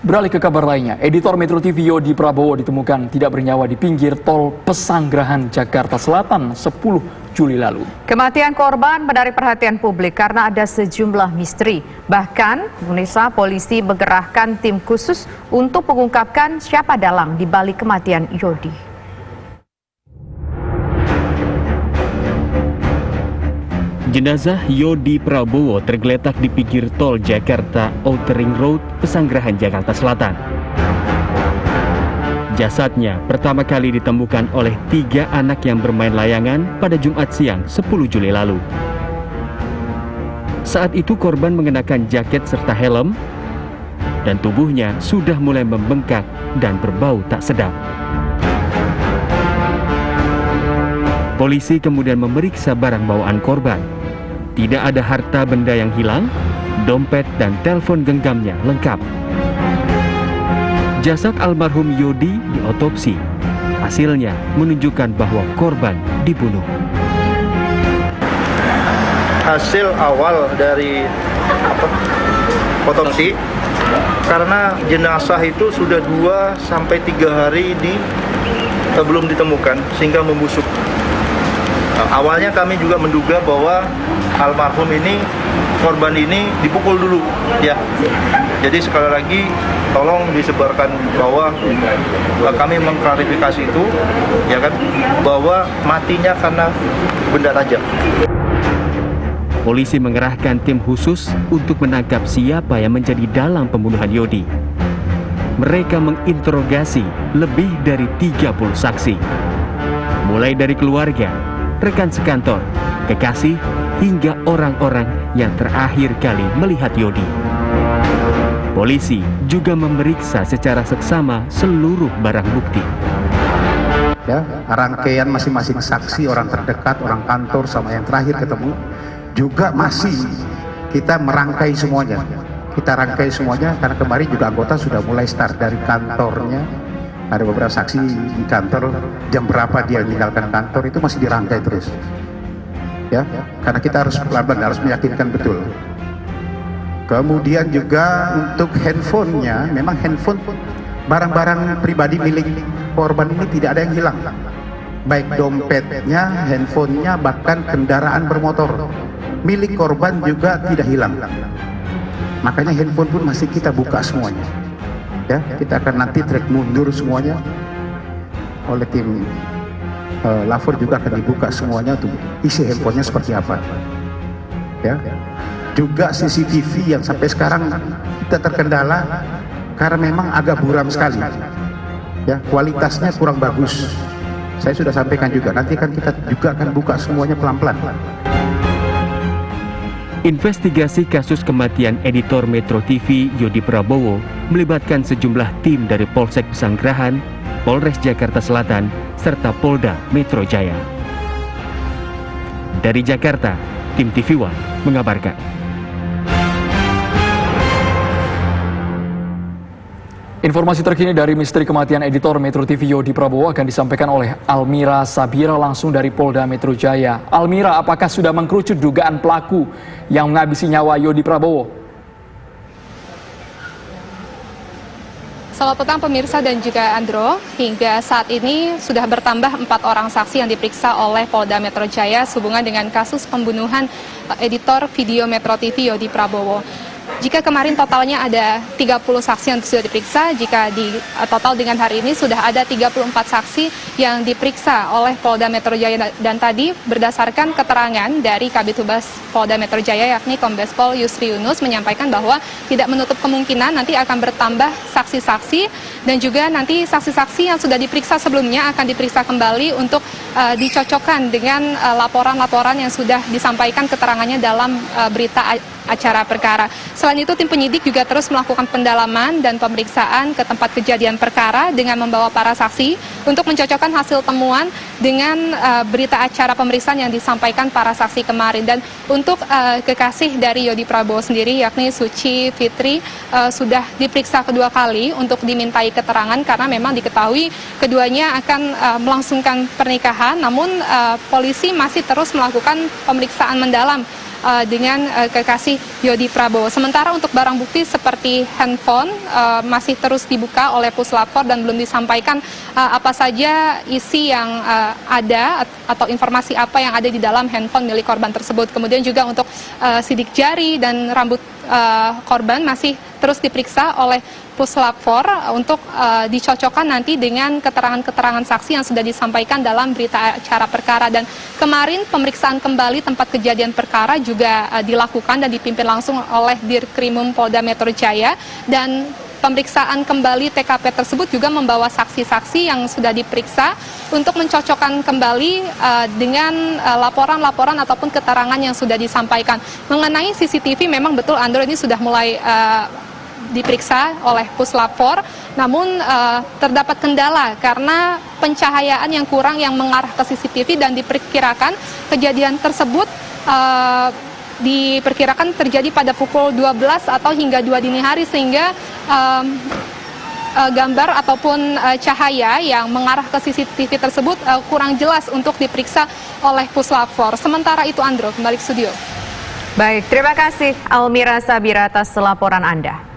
Beralih ke kabar lainnya, editor Metro TV Yodi Prabowo ditemukan tidak bernyawa di pinggir tol Pesanggerahan, Jakarta Selatan 10 Juli lalu. Kematian korban menarik perhatian publik karena ada sejumlah misteri. Bahkan, Indonesia polisi menggerahkan tim khusus untuk mengungkapkan siapa dalang di balik kematian Yodi. Jenazah Yodi Prabowo tergeletak di pinggir tol Jakarta Outer Ring Road, Pesanggerahan, Jakarta Selatan. Jasadnya pertama kali ditemukan oleh 3 anak yang bermain layangan pada Jumat siang 10 Juli lalu. Saat itu korban mengenakan jaket serta helm dan tubuhnya sudah mulai membengkak dan berbau tak sedap. Polisi kemudian memeriksa barang bawaan korban. Tidak ada harta benda yang hilang, dompet dan telepon genggamnya lengkap. Jasad almarhum Yodi diotopsi. Hasilnya menunjukkan bahwa korban dibunuh. Hasil awal dari otopsi, karena jenazah itu sudah 2-3 hari belum ditemukan sehingga membusuk. Awalnya kami juga menduga bahwa almarhum ini, korban ini dipukul dulu, ya. Jadi sekali lagi tolong disebarkan bahwa kami mengklarifikasi itu, ya kan, bahwa matinya karena benda tajam. Polisi mengerahkan tim khusus untuk menangkap siapa yang menjadi dalang pembunuhan Yodi. Mereka menginterogasi lebih dari 30 saksi, mulai dari keluarga, rekan sekantor, kekasih, hingga orang-orang yang terakhir kali melihat Yodi. Polisi juga memeriksa secara seksama seluruh barang bukti. Ya, rangkaian masing-masing saksi, orang terdekat, orang kantor, sama yang terakhir ketemu, juga masih kita merangkai semuanya. Kita rangkai semuanya karena kemarin juga anggota sudah mulai start dari kantornya. Ada beberapa saksi di kantor, jam berapa dia meninggalkan kantor itu masih dirangkai terus, ya, karena kita harus pelan-pelan, harus meyakinkan betul. Kemudian juga untuk handphonenya, memang handphone barang-barang pribadi milik korban ini tidak ada yang hilang, baik dompetnya, handphonenya, bahkan kendaraan bermotor milik korban juga tidak hilang. Makanya handphone pun masih kita buka semuanya. Ya, kita akan nanti track mundur semuanya oleh tim Lafor, juga akan dibuka semuanya untuk isi handphonenya seperti apa. Ya, juga CCTV yang sampai sekarang kita terkendala karena memang agak buram sekali. Ya, kualitasnya kurang bagus. Saya sudah sampaikan juga, nanti kan kita juga akan buka semuanya pelan-pelan. Investigasi kasus kematian editor Metro TV Yodi Prabowo melibatkan sejumlah tim dari Polsek Pesanggerahan, Polres Jakarta Selatan, serta Polda Metro Jaya. Dari Jakarta, tim TV One mengabarkan. Informasi terkini dari misteri kematian editor Metro TV Yodi Prabowo akan disampaikan oleh Almira Sabira langsung dari Polda Metro Jaya. Almira, apakah sudah mengkerucut dugaan pelaku yang menghabisi nyawa Yodi Prabowo? Selamat petang pemirsa dan juga Andro, hingga saat ini sudah bertambah 4 orang saksi yang diperiksa oleh Polda Metro Jaya sehubungan dengan kasus pembunuhan editor video Metro TV Yodi Prabowo. Jika kemarin totalnya ada 30 saksi yang sudah diperiksa, jika di total dengan hari ini sudah ada 34 saksi yang diperiksa oleh Polda Metro Jaya, dan tadi berdasarkan keterangan dari Kabid Humas Polda Metro Jaya yakni Kombes Pol Yusri Yunus menyampaikan bahwa tidak menutup kemungkinan nanti akan bertambah saksi-saksi, dan juga nanti saksi-saksi yang sudah diperiksa sebelumnya akan diperiksa kembali untuk dicocokkan dengan laporan-laporan yang sudah disampaikan keterangannya dalam berita acara perkara. Selain itu, tim penyidik juga terus melakukan pendalaman dan pemeriksaan ke tempat kejadian perkara dengan membawa para saksi untuk mencocokkan hasil temuan dengan berita acara pemeriksaan yang disampaikan para saksi kemarin. Dan untuk kekasih dari Yodi Prabowo sendiri yakni Suci Fitri sudah diperiksa kedua kali untuk dimintai keterangan karena memang diketahui keduanya akan melangsungkan pernikahan, namun polisi masih terus melakukan pemeriksaan mendalam dengan kekasih Yodi Prabowo. Sementara untuk barang bukti seperti handphone masih terus dibuka oleh Puslap 4 dan belum disampaikan apa saja isi yang ada atau informasi apa yang ada di dalam handphone milik korban tersebut. Kemudian juga untuk sidik jari dan rambut korban masih terus diperiksa oleh Puslap 4 untuk dicocokkan nanti dengan keterangan-keterangan saksi yang sudah disampaikan dalam berita acara perkara. Dan kemarin pemeriksaan kembali tempat kejadian perkara juga dilakukan dan dipimpin langsung oleh Dirkrimum Polda Metro Jaya, dan pemeriksaan kembali TKP tersebut juga membawa saksi-saksi yang sudah diperiksa untuk mencocokkan kembali dengan laporan-laporan ataupun keterangan yang sudah disampaikan. Mengenai CCTV, memang betul Andro, ini sudah mulai diperiksa oleh Puslap 4, namun terdapat kendala karena pencahayaan yang kurang yang mengarah ke CCTV, dan diperkirakan kejadian tersebut diperkirakan terjadi pada pukul 12 atau hingga 2 dini hari, sehingga gambar ataupun cahaya yang mengarah ke CCTV tersebut kurang jelas untuk diperiksa oleh Puslap 4. Sementara itu, Andro, kembali ke studio. Baik, terima kasih Almira Sabira atas laporan Anda.